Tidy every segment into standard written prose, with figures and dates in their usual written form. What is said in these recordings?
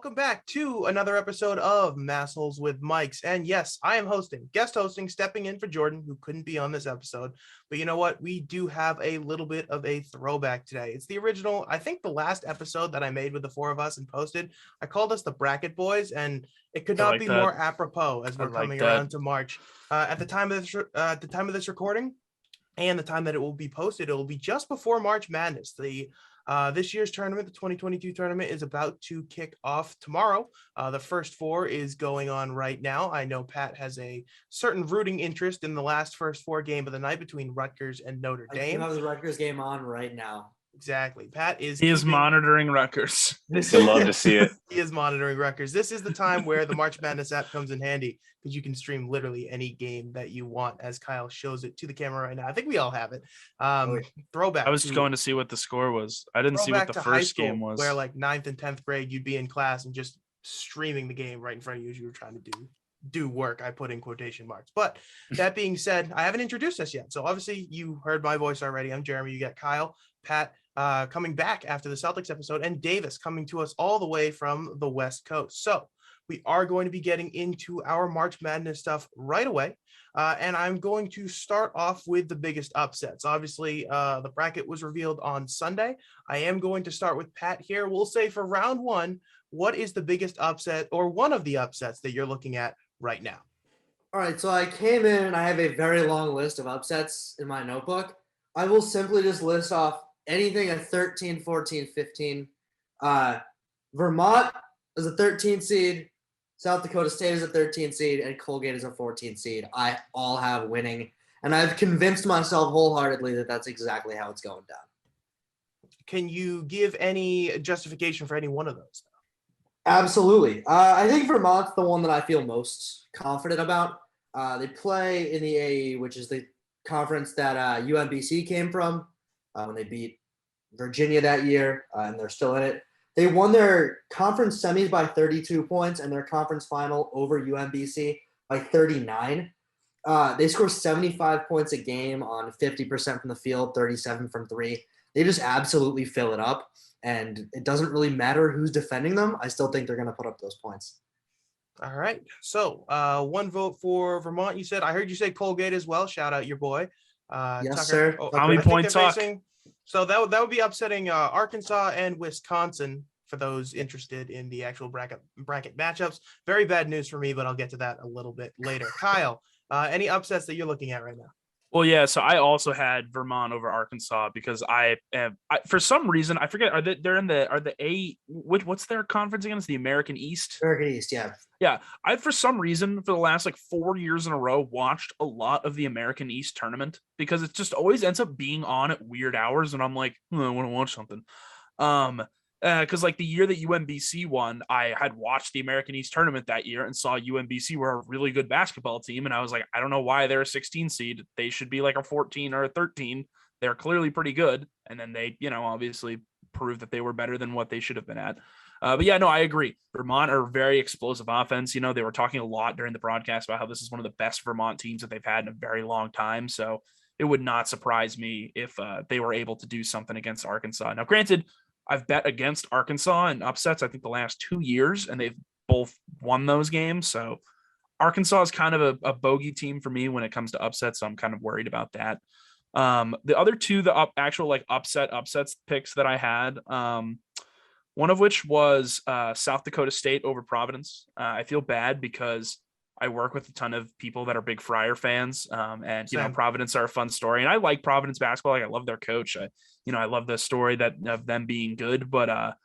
welcome back to another episode of Massholes with Mikes. And yes, I am guest hosting, stepping in for Jordan, who couldn't be on this episode. But you know what? We do have a little bit of a throwback today. It's the original, I think the last episode that I made with the four of us and posted. I called us the Bracket Boys, and it could not be more apropos as we're coming around to March. At the time of this recording, and the time that it will be posted, it will be just before March Madness. This year's tournament, the 2022 tournament, is about to kick off tomorrow. The first four is going on right now. I know Pat has a certain rooting interest in the first four game of the night between Rutgers and Notre Dame. I have the Rutgers game on right now. Exactly. Pat is monitoring Rutgers. I love to see it. He is monitoring Rutgers. This is the time where the March Madness app comes in handy because you can stream literally any game that you want, as Kyle shows it to the camera right now. I think we all have it. Throwback. I was going to see what the score was. I didn't see what the first game was. Where like 9th and 10th grade, you'd be in class and just streaming the game right in front of you as you were trying to do work. I put in quotation marks. But that being said, I haven't introduced us yet. So obviously you heard my voice already. I'm Jeremy. You got Kyle, Pat, coming back after the Celtics episode, and Davis coming to us all the way from the West Coast. So we are going to be getting into our March Madness stuff right away. And I'm going to start off with the biggest upsets. Obviously, the bracket was revealed on Sunday. I am going to start with Pat here. We'll say for round one, what is the biggest upset or one of the upsets that you're looking at right now? All right, so I came in and I have a very long list of upsets in my notebook. I will simply just list off anything at 13, 14, 15. Vermont is a 13 seed. South Dakota State is a 13 seed. And Colgate is a 14 seed. I all have winning. And I've convinced myself wholeheartedly that that's exactly how it's going down. Can you give any justification for any one of those? Absolutely. I think Vermont's the one that I feel most confident about. They play in the AE, which is the conference that UMBC came from when they beat Virginia that year, and they're still in it. They won their conference semis by 32 points and their conference final over UMBC by 39. They score 75 points a game on 50% from the field, 37 from three. They just absolutely fill it up, and it doesn't really matter who's defending them. I still think they're going to put up those points. All right. So one vote for Vermont. You said, I heard you say Colgate as well. Shout out your boy. Yes, Tucker. sir. How many points talk? So that would be upsetting Arkansas and Wisconsin for those interested in the actual bracket matchups. Very bad news for me, but I'll get to that a little bit later. Kyle, any upsets that you're looking at right now? Well, yeah. So I also had Vermont over Arkansas because I for some reason I forget. What's their conference again? It's the American East. American East, yeah. Yeah, I for some reason for the last 4 years in a row watched a lot of the American East tournament because it just always ends up being on at weird hours, and I'm like, I want to watch something. Because the year that UMBC won, I had watched the American East tournament that year and saw UMBC were a really good basketball team. And I was like, I don't know why they're a 16 seed. They should be like a 14 or a 13. They're clearly pretty good. And then they, obviously proved that they were better than what they should have been at. But yeah, no, I agree. Vermont are very explosive offense. They were talking a lot during the broadcast about how this is one of the best Vermont teams that they've had in a very long time. So it would not surprise me if they were able to do something against Arkansas. Now, granted, I've bet against Arkansas in upsets, I think, the last 2 years, and they've both won those games. So Arkansas is kind of a bogey team for me when it comes to upsets. So I'm kind of worried about that. The other two, upsets picks that I had, one of which was South Dakota State over Providence. I feel bad because I work with a ton of people that are big Friar fans, and Providence are a fun story. And I like Providence basketball. I love their coach. I love the story of them being good. But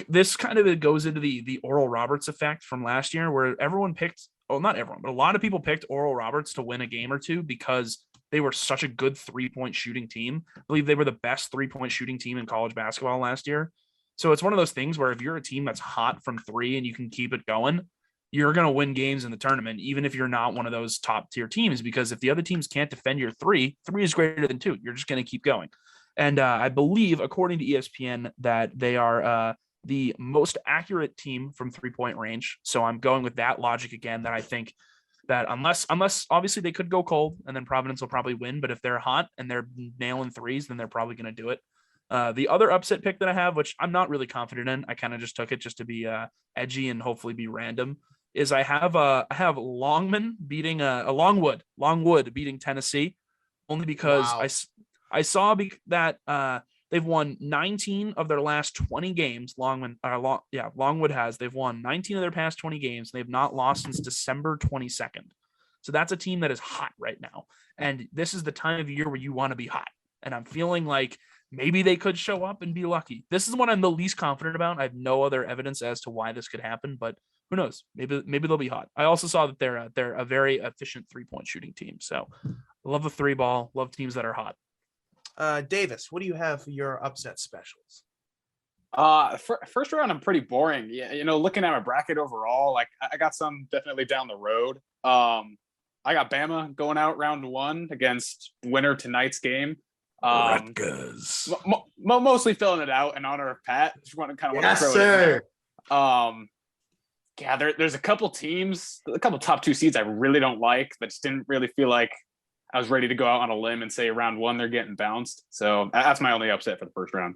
this kind of goes into the Oral Roberts effect from last year, where everyone picked. Well, not everyone, but a lot of people picked Oral Roberts to win a game or two because they were such a good 3-point shooting team. I believe they were the best 3-point shooting team in college basketball last year. So it's one of those things where if you're a team that's hot from three and you can keep it going, you're going to win games in the tournament, even if you're not one of those top tier teams, because if the other teams can't defend your three is greater than two. You're just going to keep going. And I believe, according to ESPN, that they are the most accurate team from 3-point range. So I'm going with that logic again, that I think that unless obviously they could go cold and then Providence will probably win, but if they're hot and they're nailing threes, then they're probably going to do it. The other upset pick that I have, which I'm not really confident in, I kind of just took it just to be edgy and hopefully be random, is I have Longman beating Longwood beating Tennessee, only because Wow. I saw that they've won 19 of their last 20 games. Longwood has. They've won 19 of their past 20 games. They've not lost since December 22nd. So that's a team that is hot right now. And this is the time of year where you want to be hot. And I'm feeling like maybe they could show up and be lucky. This is what I'm the least confident about. I have no other evidence as to why this could happen, but who knows? Maybe they'll be hot. I also saw that they're a very efficient 3-point shooting team. So I love the 3-ball, love teams that are hot. Davis, what do you have for your upset specials? First round, I'm pretty boring. Yeah, looking at my bracket overall, like I got some definitely down the road. I got Bama going out round 1 against winner tonight's game. Rutgers. Mostly filling it out in honor of Pat. Just want to throw Yes, it in sir. there. Yeah, there's a couple teams, a couple top 2 seeds I really don't like, but just didn't really feel like I was ready to go out on a limb and say round 1 they're getting bounced. So that's my only upset for the first round.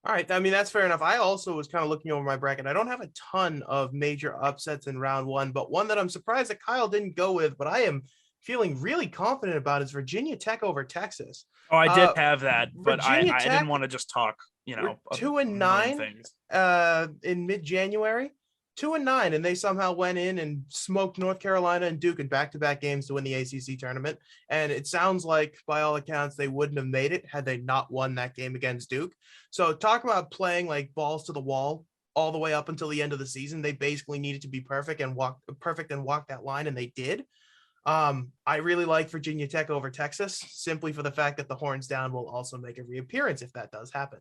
All right. I mean, that's fair enough. I also was kind of looking over my bracket. I don't have a ton of major upsets in round 1, but one that I'm surprised that Kyle didn't go with, but I am feeling really confident about is Virginia Tech over Texas. Oh, I did have that, but I Virginia Tech, didn't want to just talk, we're 2-9 in mid-January. 2-9, and they somehow went in and smoked North Carolina and Duke in back-to-back games to win the ACC tournament. And it sounds like, by all accounts, they wouldn't have made it had they not won that game against Duke. So talk about playing like balls to the wall all the way up until the end of the season. They basically needed to be perfect and walk that line, and they did. I really like Virginia Tech over Texas, simply for the fact that the Horns Down will also make a reappearance if that does happen.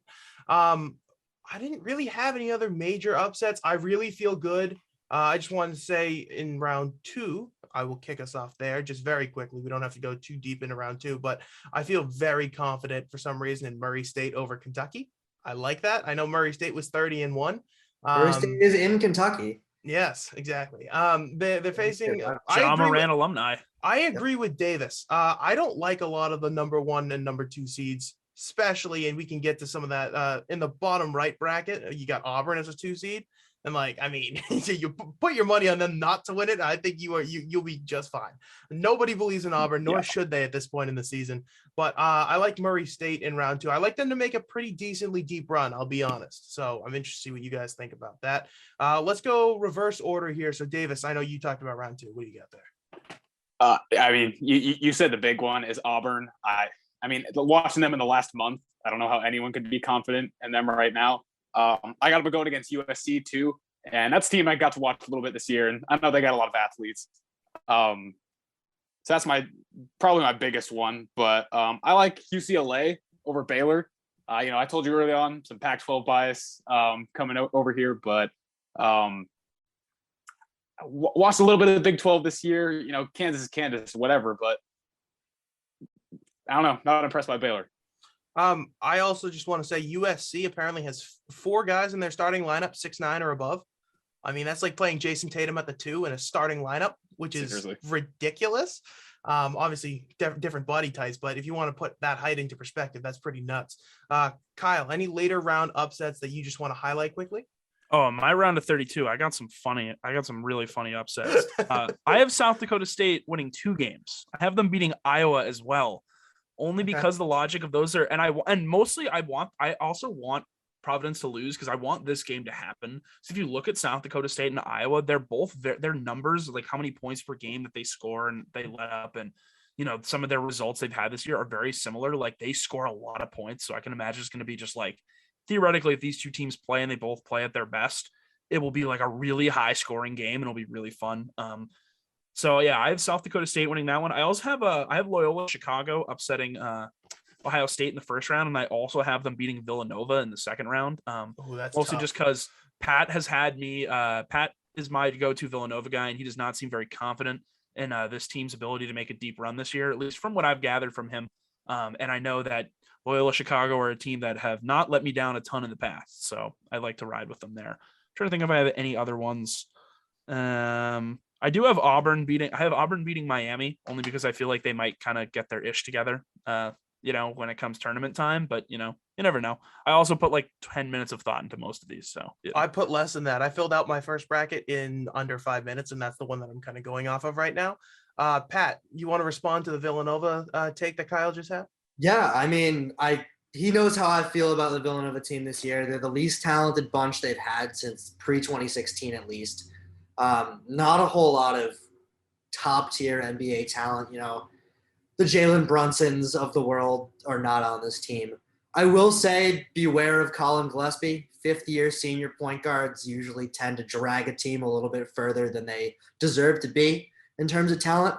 I didn't really have any other major upsets. I really feel good. I just wanted to say in round 2, I will kick us off there just very quickly. We don't have to go too deep into round 2, but I feel very confident for some reason in Murray State over Kentucky. I like that. I know Murray State was 30-1. Murray State is in Kentucky. Yes, exactly. They're facing John Moran alumni. I agree with Davis. I don't like a lot of the number 1 and number 2 seeds, especially, and we can get to some of that in the bottom right bracket. You got Auburn as a 2 seed, and you put your money on them not to win it. I think you'll be just fine. Nobody believes in Auburn, nor should they at this point in the season. But I like Murray State in round 2. I like them to make a pretty decently deep run, I'll be honest. So I'm interested to see what you guys think about that. Let's go reverse order here. So Davis, I know you talked about round 2. What do you got there? I mean, you said the big one is Auburn. I mean, watching them in the last month, I don't know how anyone could be confident in them right now. I got them going against USC too, and that's a team I got to watch a little bit this year, and I know they got a lot of athletes. So that's probably my biggest one. But I like UCLA over Baylor. I told you early on some Pac-12 bias coming over here, but watched a little bit of the Big 12 this year. Kansas is Kansas, whatever, but I don't know. Not impressed by Baylor. I also just want to say USC apparently has 4 guys in their starting lineup, 6'9" or above. I mean, that's like playing Jason Tatum at the 2 in a starting lineup, which is Seriously ridiculous. Obviously different body types, but if you want to put that height into perspective, that's pretty nuts. Kyle, any later round upsets that you just want to highlight quickly? Oh, my round of 32. I got some really funny upsets. I have South Dakota State winning 2 games. I have them beating Iowa as well. Only because the logic of those are, I also want Providence to lose because I want this game to happen. So if you look at South Dakota State and Iowa, they're both their numbers, like how many points per game that they score and they let up, and some of their results they've had this year are very similar. Like they score a lot of points, so I can imagine it's going to be just like theoretically if these 2 teams play and they both play at their best, it will be like a really high scoring game and it'll be really fun. So yeah, I have South Dakota State winning that one. I also have I have Loyola Chicago upsetting Ohio State in the first round, and I also have them beating Villanova in the second round. That's mostly tough. just because Pat has had me. Pat is my go-to Villanova guy, and he does not seem very confident in this team's ability to make a deep run this year, at least from what I've gathered from him. And I know that Loyola Chicago are a team that have not let me down a ton in the past, so I like to ride with them there. I'm trying to think if I have any other ones. I do have Auburn beating Miami only because I feel like they might kind of get their ish together when it comes tournament time, but you never know. I also put like 10 minutes of thought into most of these. So yeah. I put less than that. I filled out my first bracket in under 5 minutes, and that's the one that I'm kind of going off of right now. Pat, you want to respond to the Villanova take that Kyle just had? Yeah, I mean, he knows how I feel about the Villanova team this year. They're the least talented bunch they've had since pre-2016 at least. Not a whole lot of top-tier NBA talent. The Jalen Brunsons of the world are not on this team. I will say beware of Colin Gillespie. Fifth-year senior point guards usually tend to drag a team a little bit further than they deserve to be in terms of talent.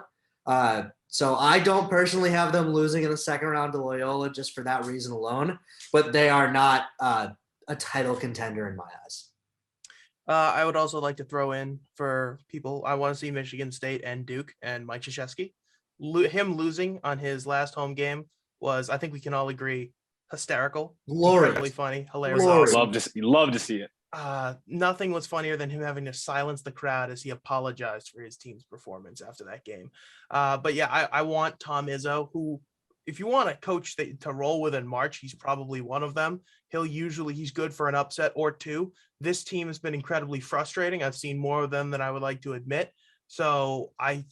So I don't personally have them losing in the second round to Loyola just for that reason alone, but they are not a title contender in my eyes. I would also like to throw in for people, I want to see Michigan State and Duke and Mike Krzyzewski. Him losing on his last home game was, I think we can all agree, hysterical, incredibly funny, hilarious. Awesome. Love to see it. Nothing was funnier than him having to silence the crowd as he apologized for his team's performance after that game. But yeah, I want Tom Izzo, who, if you want a coach to roll with in March, he's probably one of them. He's good for an upset or two. This team has been incredibly frustrating. I've seen more of them than I would like to admit. So I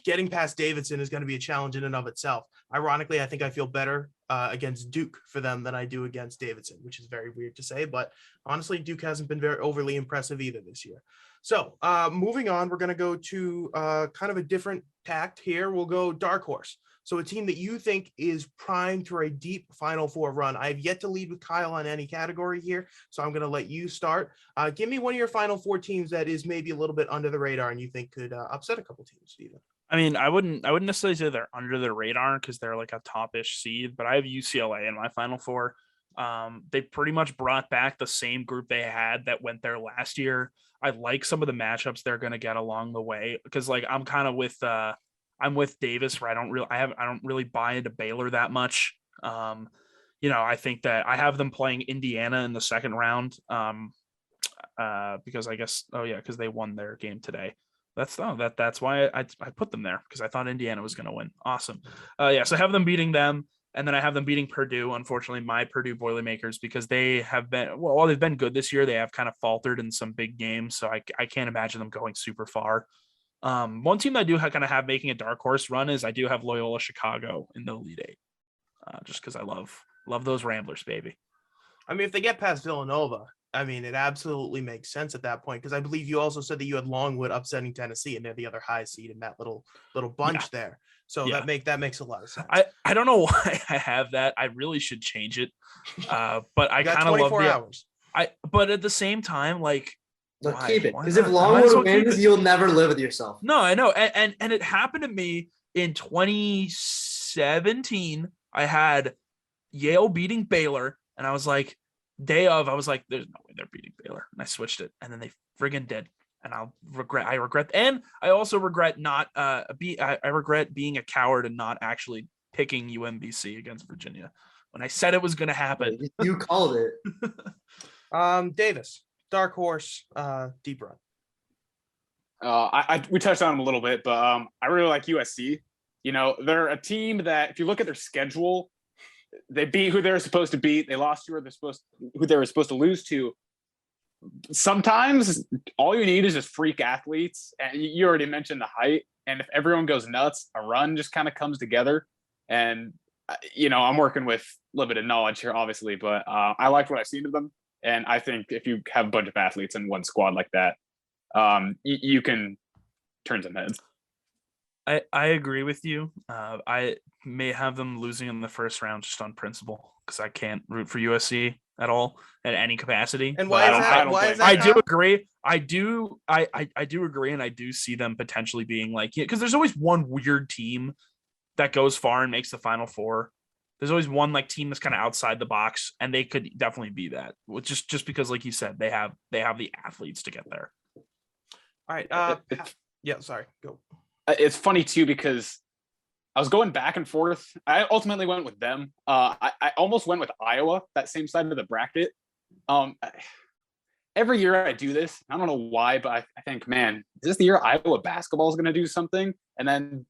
getting past Davidson is going to be a challenge in and of itself. Ironically, I think I feel better against Duke for them than I do against Davidson, which is very weird to say, but honestly, Duke hasn't been very overly impressive either this year. So moving on, we're going to go to kind of a different tact here. We'll go dark horse. So a team that you think is primed for a deep Final Four run. I have yet to lead with Kyle on any category here, so I'm going to let you start. Give me one of your Final Four teams that is maybe a little bit under the radar and you think could upset a couple teams, Steven. I mean, I wouldn't necessarily say they're under the radar because they're like a top-ish seed, but I have UCLA in my Final Four. They pretty much brought back the same group they had that went there last year. I like some of the matchups they're going to get along the way because, like, I'm kind of with I'm with Davis, where I don't really buy into Baylor that much. I think that I have them playing Indiana in the second round because I guess because they won their game today. That's why I put them there, because I thought Indiana was going to win. Awesome. So I have them beating them, and then I have them beating Purdue. Unfortunately, my Purdue Boilermakers, because they have been, while they've been good this year, they have kind of faltered in some big games. So I can't imagine them going super far. One team that I do kind of have making a dark horse run is I do have Loyola Chicago in the Elite Eight, just because I love those Ramblers, baby. I mean, if they get past Villanova, I mean, it absolutely makes sense at that point, because I believe you also said that you had Longwood upsetting Tennessee, and they're the other high seed in that little bunch there. So that makes a lot of sense. I don't know why I have that. I really should change it. But I kind of love 24 hours. But at the same time, like, let's keep it, because if Longwood wins, you'll never live with yourself. No, I know, and it happened to me in 2017. I had Yale beating Baylor, and I was like, day of, I was like, there's no way they're beating Baylor, and I switched it, and then they friggin' did, and I regret, and I also regret not I regret being a coward and not actually picking UMBC against Virginia when I said it was going to happen. You called it. Davis, dark horse, deep run. We touched on them a little bit, but I really like USC. They're a team that, if you look at their schedule, they beat who they're supposed to beat. They lost to who they were supposed to lose to. Sometimes all you need is just freak athletes. And you already mentioned the height. And if everyone goes nuts, a run just kind of comes together. And, I'm working with limited knowledge here, obviously, but I like what I've seen of them. And I think if you have a bunch of athletes in one squad like that, you can turn some heads. I agree with you. I may have them losing in the first round just on principle, because I can't root for USC at all at any capacity. And why is that? I do agree. I do agree, and I do see them potentially being like, because there's always one weird team that goes far and makes the Final Four. There's always one like team that's kind of outside the box, and they could definitely be that. Just because, like you said, they have the athletes to get there. All right. Yeah. Sorry. Go. It's funny too, because I was going back and forth. I ultimately went with them. I almost went with Iowa, that same side of the bracket. Every year I do this. I don't know why, but I think, man, is this the year Iowa basketball is going to do something? And then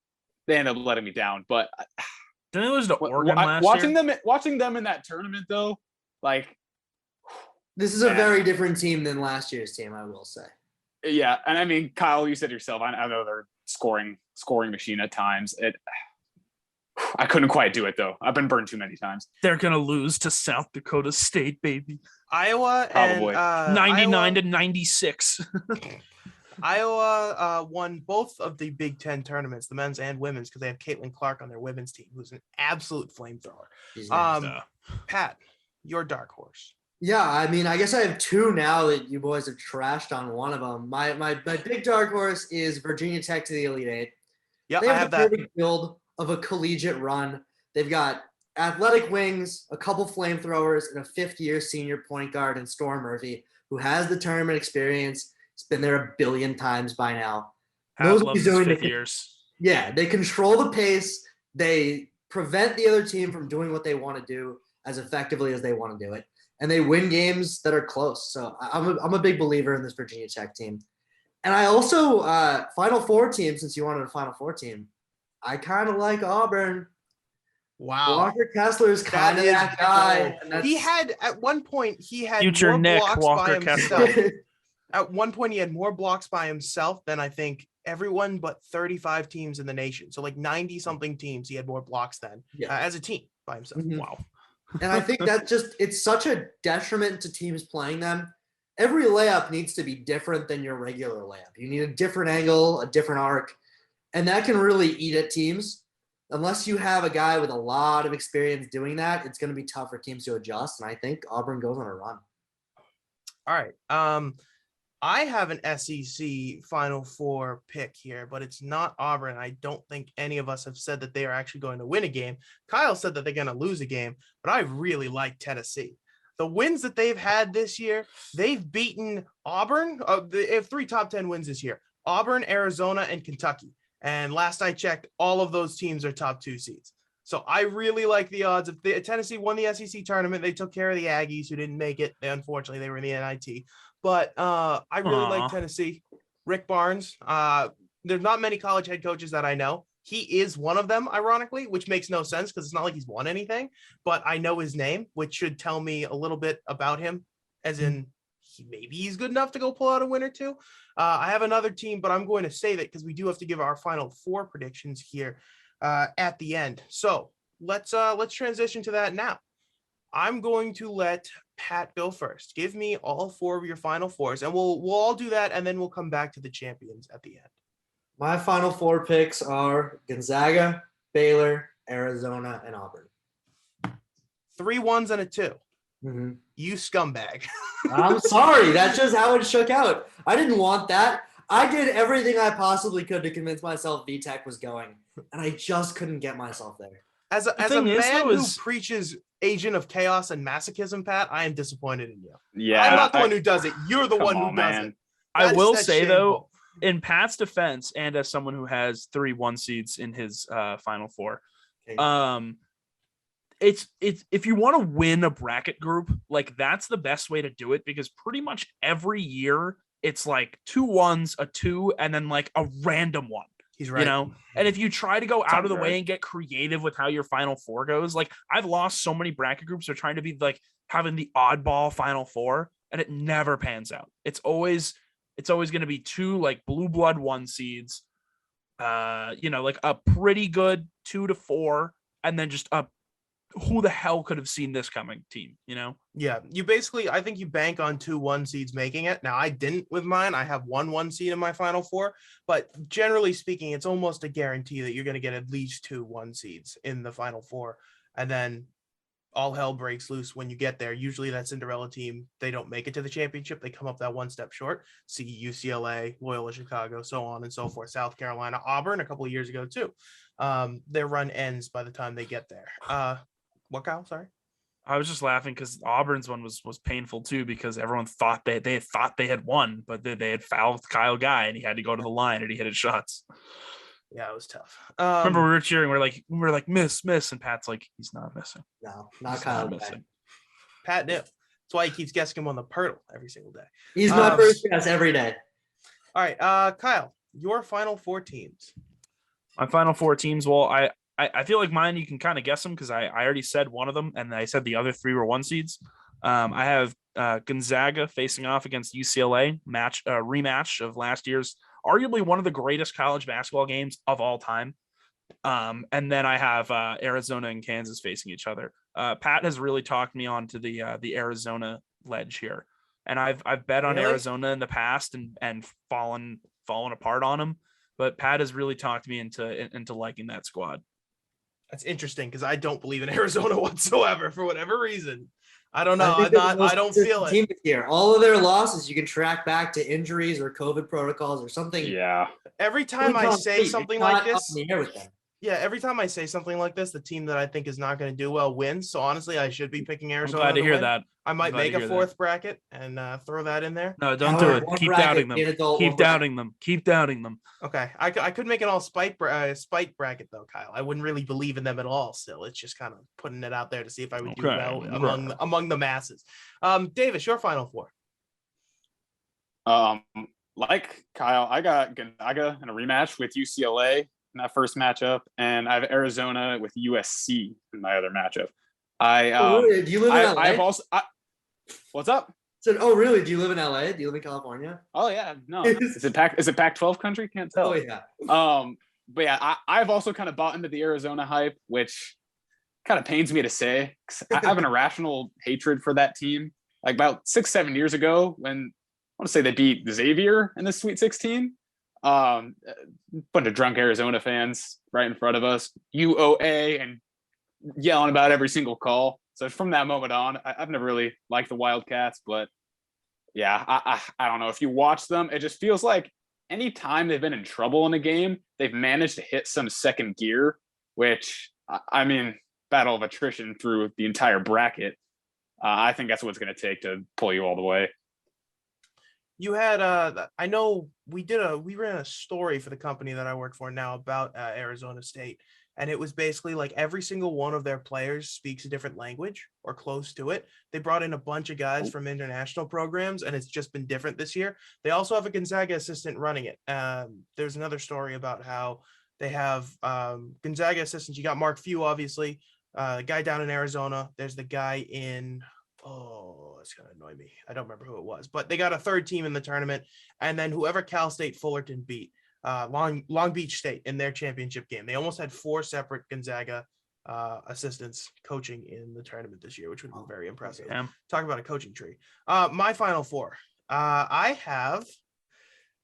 they end up letting me down. But Didn't they lose to Oregon last year? Watching them in that tournament though, like This is a very different team than last year's team, I will say. Yeah, and I mean, Kyle, you said yourself. I know they're scoring machine at times. I couldn't quite do it though. I've been burned too many times. They're gonna lose to South Dakota State, baby. Iowa Probably. and 99 to 96. Iowa won both of the Big Ten tournaments, the men's and women's, because they have Caitlin Clark on their women's team, who's an absolute flamethrower. Pat, your dark horse. Yeah, I mean, I guess I have two now that you boys have trashed on one of them. My big dark horse is Virginia Tech to the Elite Eight. Yeah, they I have have the that. perfect build of a collegiate run. They've got athletic wings, a couple flamethrowers, and a fifth-year senior point guard in Storm Murphy, who has the tournament experience. He's been there a billion times by now. Pat loves his fifth years. Yeah, they control the pace. They prevent the other team from doing what they want to do as effectively as they want to do it. And they win games that are close. So I'm a big believer in this Virginia Tech team. And I also, Final Four team, since you wanted a Final Four team, I kind of like Auburn. Wow. Walker Kessler is kind of that guy. He had, at one point, future more Nick blocks Walker by himself. Kessler. At one point, he had more blocks by himself than I think everyone but 35 teams in the nation. So like 90-something teams, he had more blocks than as a team by himself. Mhm. Wow. And I think that it's such a detriment to teams playing them. Every layup needs to be different than your regular layup. You need a different angle, a different arc, and that can really eat at teams. Unless you have a guy with a lot of experience doing that, it's going to be tough for teams to adjust. And I think Auburn goes on a run. All right. I have an SEC Final Four pick here, but it's not Auburn. I don't think any of us have said that they are actually going to win a game. Kyle said that they're going to lose a game, but I really like Tennessee. The wins that they've had this year, they've beaten Auburn. They have 3 top 10 wins this year: Auburn, Arizona, and Kentucky. And last I checked, all of those teams are top 2 seeds. So I really like the odds. If Tennessee won the SEC tournament, they took care of the Aggies who didn't make it. Unfortunately, they were in the NIT. But I really like Tennessee. Rick Barnes. There's not many college head coaches that I know. He is one of them, ironically, which makes no sense because it's not like he's won anything. But I know his name, which should tell me a little bit about him, as in maybe he's good enough to go pull out a win or two. I have another team, but I'm going to save it because we do have to give our Final Four predictions here at the end. So let's transition to that now. I'm going to let Pat go first. Give me all 4 of your Final Fours, and we'll all do that, and then we'll come back to the champions at the end. My Final Four picks are Gonzaga, Baylor, Arizona, and Auburn. 3 1s and a 2. Mm-hmm. You scumbag. I'm sorry. That's just how it shook out. I didn't want that. I did everything I possibly could to convince myself VTech was going, and I just couldn't get myself there. As a man who preaches Agent of Chaos and masochism, Pat, I am disappointed in you. Yeah, I'm not the one who does it. You're the one who does it. I will say, though, in Pat's defense, and as someone who has 3 1 seeds in his Final Four, it's if you want to win a bracket group, like that's the best way to do it, because pretty much every year it's like 2 1s, a 2, and then like a random one. He's right. You know, and if you try to go out of the way and get creative with how your Final Four goes, like I've lost so many bracket groups. They're trying to be like having the oddball Final Four, and it never pans out. It's always going to be 2 like blue blood 1 seeds, like a pretty good 2 to 4, and then just a who the hell could have seen this coming team, you know? Yeah, I think you bank on 2 1 seeds making it. Now, I didn't with mine. I have 1 1 seed in my Final Four, but generally speaking, it's almost a guarantee that you're going to get at least 2 1 seeds in the Final Four, and then all hell breaks loose when you get there. Usually that Cinderella team, they don't make it to the championship. They come up that 1 step short. See UCLA, Loyola Chicago, so on and so forth. South Carolina, Auburn a couple of years ago too. Their run ends by the time they get there. What, Kyle? Sorry. I was just laughing because Auburn's one was painful too, because everyone thought they had won, but they had fouled Kyle Guy and he had to go to the line and he hit his shots. Yeah, it was tough. Remember we were cheering. We were like miss, and Pat's like, he's not missing. No, not Kyle Guy. Pat knew. That's why he keeps guessing him on the Pirtle every single day. He's my first guess every day. All right, Kyle, your Final Four teams. My Final Four teams. Well, I feel like mine, you can kind of guess them because I already said one of them, and I said the other three were 1 seeds. I have Gonzaga facing off against UCLA, rematch of last year's, arguably one of the greatest college basketball games of all time. And then I have Arizona and Kansas facing each other. Pat has really talked me on to the Arizona ledge here, and I've bet on Really? Arizona in the past and fallen apart on them. But Pat has really talked me into liking that squad. That's interesting because I don't believe in Arizona whatsoever for whatever reason. I don't know. think they're the most I don't feel consistent it. team this year. All of their losses you can track back to injuries or COVID protocols or something. Yeah. Every time I say Concrete. something It's like not up this, in the air with them. yeah, every time I say something like this, the team that I think is not going to do well wins. So honestly, I should be picking I'm Arizona. glad to hear win. that. I might glad to make a hear that. fourth bracket and throw that in there. No, don't However, do it. one Keep bracket, doubting them. be an adult, Keep one bracket. doubting them. Keep doubting them. Okay, I could make an all spike bracket though, Kyle. I wouldn't really believe in them at all. Still, it's just kind of putting it out there to see if I would do Okay, well okay. among the masses. Davis, your final four. Like Kyle, I got Gonzaga in a rematch with UCLA in that first matchup, and I have Arizona with USC in my other matchup. Really? Do you live in LA? I've also. What's up? Said, oh, really? Do you live in LA? Do you live in California? Oh yeah, no. Is it Pac-12 country? Can't tell. Oh yeah. But yeah, I've also kind of bought into the Arizona hype, which kind of pains me to say. 'Cause I have an irrational hatred for that team. Like about 6-7 years ago, when I want to say they beat Xavier in the Sweet 16. Bunch of drunk Arizona fans right in front of us, UOA, and yelling about every single call. So from that moment on, I've never really liked the Wildcats, but yeah, I don't know. If you watch them, it just feels like anytime they've been in trouble in a game, they've managed to hit some second gear, which, I mean, battle of attrition through the entire bracket. I think that's what it's going to take to pull you all the way. You had I know we ran a story for the company that I work for now about Arizona State, and it was basically like every single one of their players speaks a different language or close to it. They brought in a bunch of guys from international programs, and it's just been different this year. They also have a Gonzaga assistant running it. There's another story about how they have Gonzaga assistants. You got Mark Few, obviously, the guy down in Arizona. There's the guy in it's gonna annoy me. I don't remember who it was, but they got a third team in the tournament, and then whoever Cal State Fullerton beat, Long Beach State in their championship game. They almost had 4 separate Gonzaga assistants coaching in the tournament this year, which would be very impressive. Yeah. Talk about a coaching tree. My final four. I have.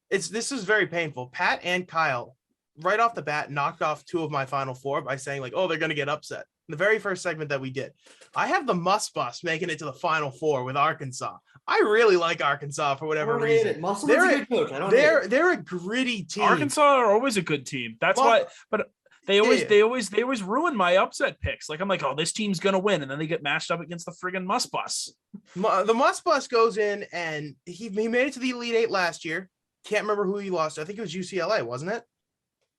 This is very painful. Pat and Kyle, right off the bat, knocked off 2 of my final four by saying like, "Oh, they're gonna get upset." The very first segment that we did, I have the Muss Bus making it to the Final Four with Arkansas. I really like Arkansas for whatever reason. Muscle is a good coach. I don't hate it. They're a gritty team. Arkansas are always a good team. That's why, but they always ruin my upset picks. Like I'm like, oh, this team's gonna win, and then they get matched up against the friggin' Muss Bus. The Muss Bus goes in, and he made it to the Elite Eight last year. Can't remember who he lost to. I think it was UCLA, wasn't it?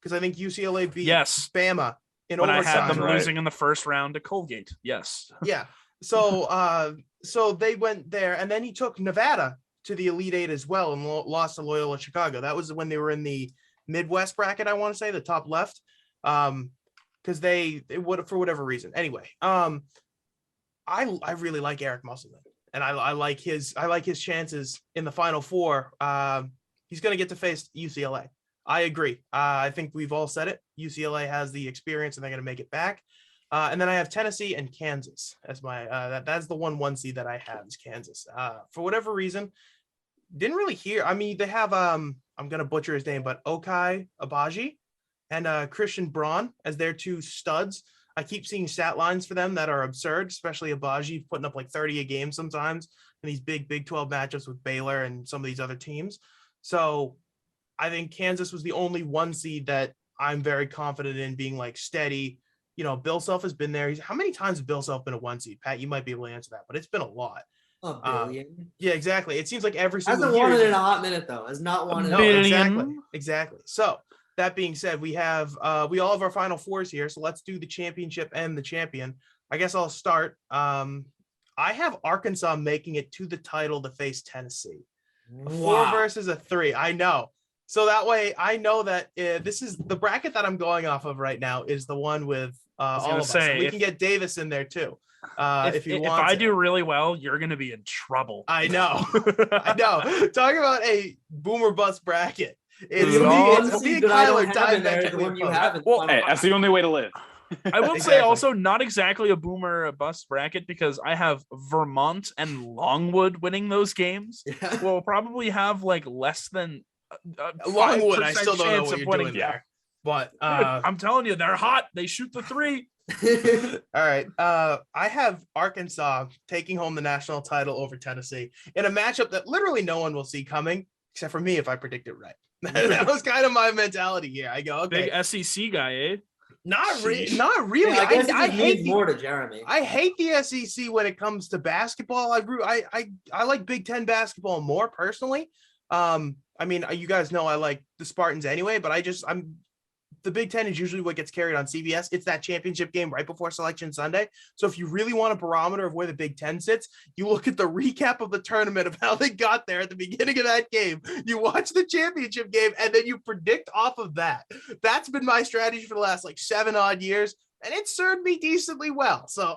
Because I think UCLA beat Bama. When overtime, I had them right? losing in the first round to Colgate. Yes. Yeah. So they went there, and then he took Nevada to the Elite Eight as well and lost to Loyola Chicago. That was when they were in the Midwest bracket, I want to say, the top left. Because they would, for whatever reason. Anyway, I really like Eric Musselman, and I like his chances in the Final Four. He's going to get to face UCLA. I agree. I think we've all said it. UCLA has the experience, and they're going to make it back. And then I have Tennessee and Kansas as my that's the 1 seed that I have is Kansas. For whatever reason, didn't really hear. I mean, they have I'm going to butcher his name, but Okai Abaji and Christian Braun as their 2 studs. I keep seeing stat lines for them that are absurd, especially Abaji putting up like 30 a game sometimes in these Big 12 matchups with Baylor and some of these other teams. So I think Kansas was the only 1 seed that I'm very confident in being like steady. You know, Bill Self has been there. How many times has Bill Self been a 1 seed? Pat, you might be able to answer that, but it's been a lot. A billion. Yeah, exactly. It seems like every single Hasn't year. won it in a hot minute though. Has not won it. No, billion. exactly. So that being said, we all have our Final Fours here. So let's do the championship and the champion. I guess I'll start. I have Arkansas making it to the title to face Tennessee. A 4 versus a 3. I know. So that way I know that this is the bracket that I'm going off of right now is the one with all of us. And we can get Davis in there too. If he wants. If I it. do really well, you're going to be in trouble. I know. I know. Talking about a boomer bust bracket. It's The me only and one that I don't Kyler have in there is the diametrically one you opposed. have in Well, Final Hey, that's Four. the only way to live. I will say Exactly. also not exactly a boomer bust bracket because I have Vermont and Longwood winning those games. Yeah. We'll probably have like less than Longwood, I 5% still don't know chance what of you're winning. doing there. But Dude, I'm telling you, they're hot. They shoot the three. all right. I have Arkansas taking home the national title over Tennessee in a matchup that literally no one will see coming, except for me if I predict it right. That was kind of my mentality here. I go, okay, Big SEC guy, eh? not really. Yeah, I guess it I just hate means more to Jeremy. I hate the SEC when it comes to basketball. I like Big Ten basketball more personally. I mean, you guys know I like the Spartans anyway, but the Big Ten is usually what gets carried on CBS. It's that championship game right before Selection Sunday. So if you really want a barometer of where the Big Ten sits, you look at the recap of the tournament of how they got there at the beginning of that game. You watch the championship game, and then you predict off of that. That's been my strategy for the last 7 odd years, and it served me decently well. So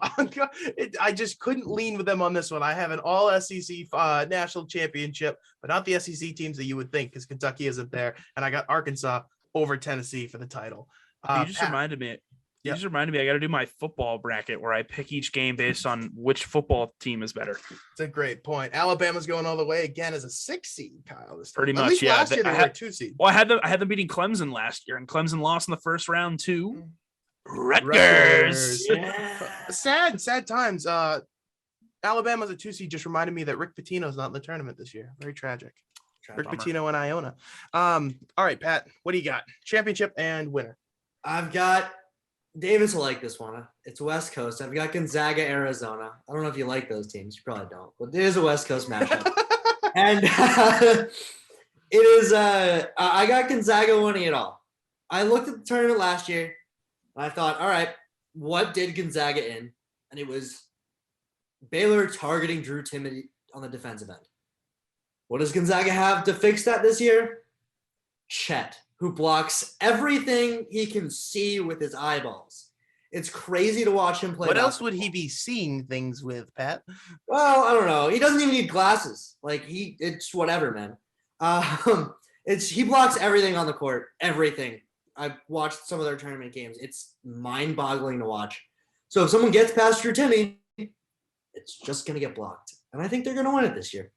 I just couldn't lean with them on this one. I have an all SEC national championship, but not the SEC teams that you would think because Kentucky isn't there. And I got Arkansas over Tennessee for the title. You just reminded me. You just reminded me. I got to do my football bracket where I pick each game based on which football team is better. It's a great point. Alabama's going all the way again as a 6 seed, Kyle. Pretty At much, least yeah. Last year they were a 2 seed. Well, I had them beating Clemson last year, and Clemson lost in the first round to Rutgers. Yeah. Sad times. Alabama's a 2 seed just reminded me that Rick Pitino's not in the tournament this year. Very tragic. Rick Bummer. Pitino and Iona. All right, Pat, what do you got? Championship and winner. I've got Davis will like this one. It's West Coast. I've got Gonzaga, Arizona. I don't know if you like those teams. You probably don't, but it is a West Coast matchup. And it is I got Gonzaga winning it all. I looked at the tournament last year and I thought, all right, what did Gonzaga in? And it was Baylor targeting Drew Timme on the defensive end. What does Gonzaga have to fix that this year? Chet, who blocks everything he can see with his eyeballs. It's crazy to watch him play. What else would he be seeing things with, Pat? Well, I don't know. He doesn't even need glasses. It's whatever, man. He blocks everything on the court. Everything. I've watched some of their tournament games. It's mind-boggling to watch. So if someone gets past Drew Timme, it's just gonna get blocked. And I think they're gonna win it this year.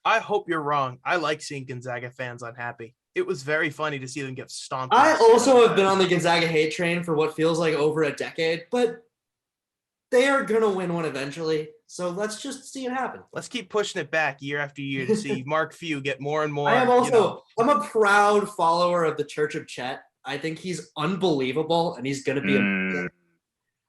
I hope you're wrong. I like seeing Gonzaga fans unhappy. It was very funny to see them get stomped. I also have been on the Gonzaga hate train for what feels like over a decade, but they are going to win one eventually. So let's just see it happen. Let's keep pushing it back year after year to see Mark Few get more and more. I'm a proud follower of the Church of Chet. I think he's unbelievable and he's going to be amazing.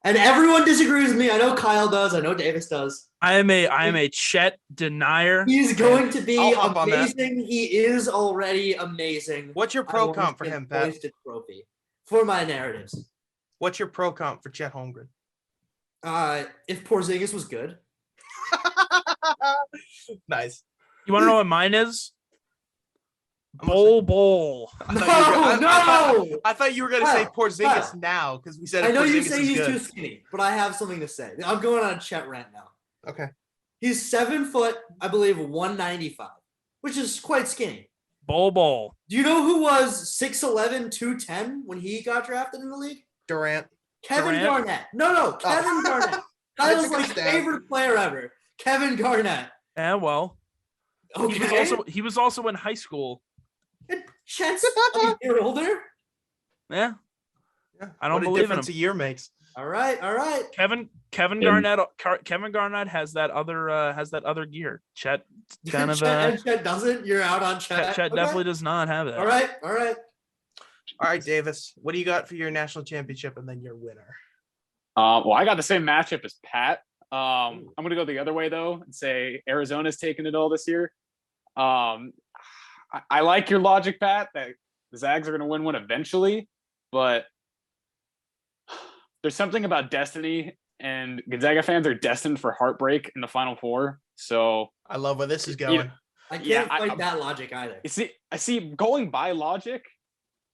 And everyone disagrees with me. I know Kyle does. I know Davis does. I am a Chet denier. He's going to be I'll hop on that. amazing. He is already amazing. What's your pro comp for him, Pat? Trophy for my narratives. What's your pro comp for Chet Holmgren? If Porzingis was good. Nice. You want to know what mine is? Bowl. I thought you were going to say Porzingis now because we said I know Porzingis you say is he's good. too skinny, but I have something to say. I'm going on a Chet rant now. Okay. He's 7 foot, I believe, 195, which is quite skinny. Bowl. Do you know who was 6'11", 210 when he got drafted in the league? Durant. Kevin Garnett. No, Kevin Garnett. That was my favorite player ever. Kevin Garnett. Yeah, well. Okay. He was also in high school. Chet's a year older. Yeah. I don't what a believe in him. difference a year makes. All right. Kevin Garnett has that other gear. Chet kind of Chet doesn't. You're out on Chet. Chet Okay. definitely does not have that. All right. All right, Davis. What do you got for your national championship and then your winner? Well, I got the same matchup as Pat. I'm going to go the other way, though, and say Arizona's taking it all this year. I like your logic, Pat, that the Zags are going to win one eventually, but there's something about destiny, and Gonzaga fans are destined for heartbreak in the Final Four. So I love where this is going. I can't Yeah, fight that logic either. I see going by logic,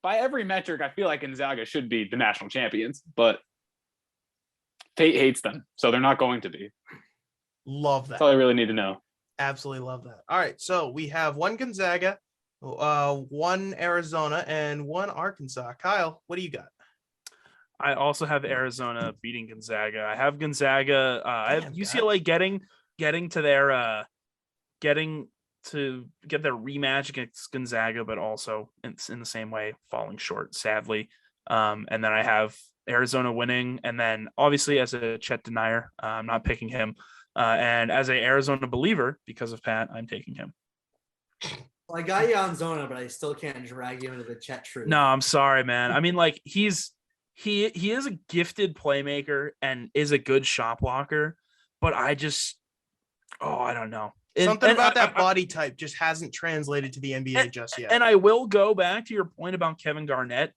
by every metric, I feel like Gonzaga should be the national champions, but fate hates them, so they're not going to be. Love That's all I that. really need to know. Absolutely love that. All right, so we have one Gonzaga, one Arizona, and one Arkansas. Kyle, what do you got? I also have Arizona beating Gonzaga. I have Gonzaga. I have Damn, UCLA getting to their getting to get their rematch against Gonzaga, but also in the same way falling short, sadly. And then I have Arizona winning, and then obviously as a Chet denier, I'm not picking him. And as a Arizona believer, because of Pat, I'm taking him. Well, I got you on Zona, but I still can't drag you into the Chet truth. No, I'm sorry, man. I mean, like he is a gifted playmaker and is a good shot blocker, but I don't know. Something about that I- body type just hasn't translated to the NBA just yet. And I will go back to your point about Kevin Garnett.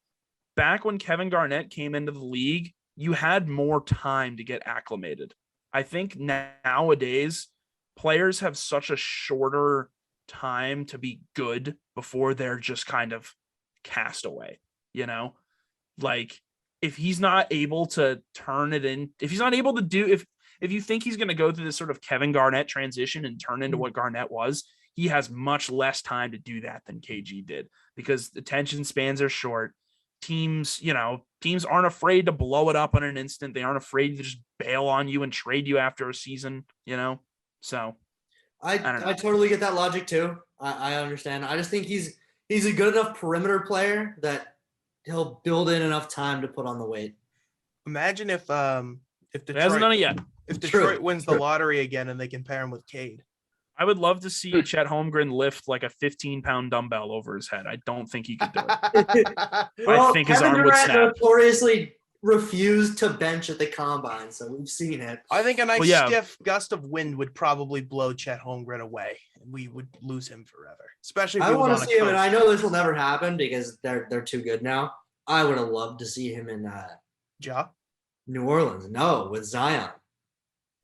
Back when Kevin Garnett came into the league, you had more time to get acclimated. I think nowadays players have such a shorter time to be good before they're just kind of cast away, you know? Like if he's not able to turn it in, if he's not able to do, if you think he's going to go through this sort of Kevin Garnett transition and turn into what Garnett was, he has much less time to do that than KG did because attention spans are short. Teams aren't afraid to blow it up on an instant. They aren't afraid to just bail on you and trade you after a season, So I totally get that logic too. I understand. I just think he's a good enough perimeter player that he'll build in enough time to put on the weight. Imagine if he hasn't Detroit done it yet. if True, Detroit wins the true. lottery again and they can pair him with Cade. I would love to see Chet Holmgren lift like a 15-pound dumbbell over his head. I don't think he could do it. I think his Kevin arm would Durant snap. notoriously refused to bench at the combine, so we've seen it. I think a nice Well, yeah. stiff gust of wind would probably blow Chet Holmgren away. We would lose him forever, especially if I he was want on to a see him, and I coast. know this will never happen because they're too good now. I would have loved to see him in Ja? New Orleans. No, with Zion.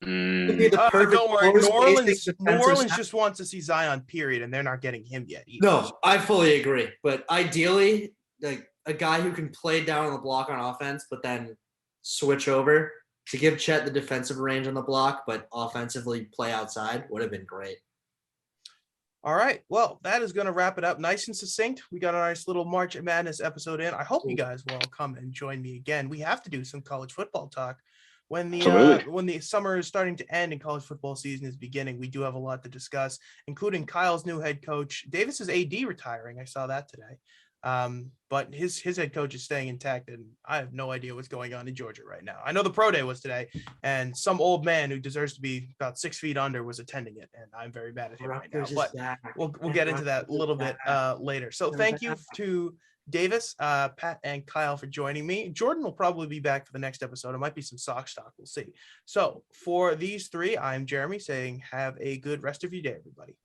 Mm. It'd be the perfect Don't worry, floor New Orleans. spacing New defensive Orleans center. just wants to see Zion. Period, and they're not getting him yet. Either. No, I fully agree. But ideally, like a guy who can play down on the block on offense, but then switch over to give Chet the defensive range on the block, but offensively play outside would have been great. All right. Well, that is going to wrap it up nice and succinct. We got a nice little March Madness episode in. I hope you guys will come and join me again. We have to do some college football talk. When the summer is starting to end and college football season is beginning, we do have a lot to discuss, including Kyle's new head coach. Davis's AD retiring. I saw that today. But his head coach is staying intact, and I have no idea what's going on in Georgia right now. I know the pro day was today, and some old man who deserves to be about 6 feet under was attending it, and I'm very mad at him right now. But we'll get into that a little bit later. So thank you to Davis, Pat, and Kyle for joining me. Jordan will probably be back for the next episode. It might be some Sox talk. We'll see. So for these three, I'm Jeremy saying have a good rest of your day, everybody.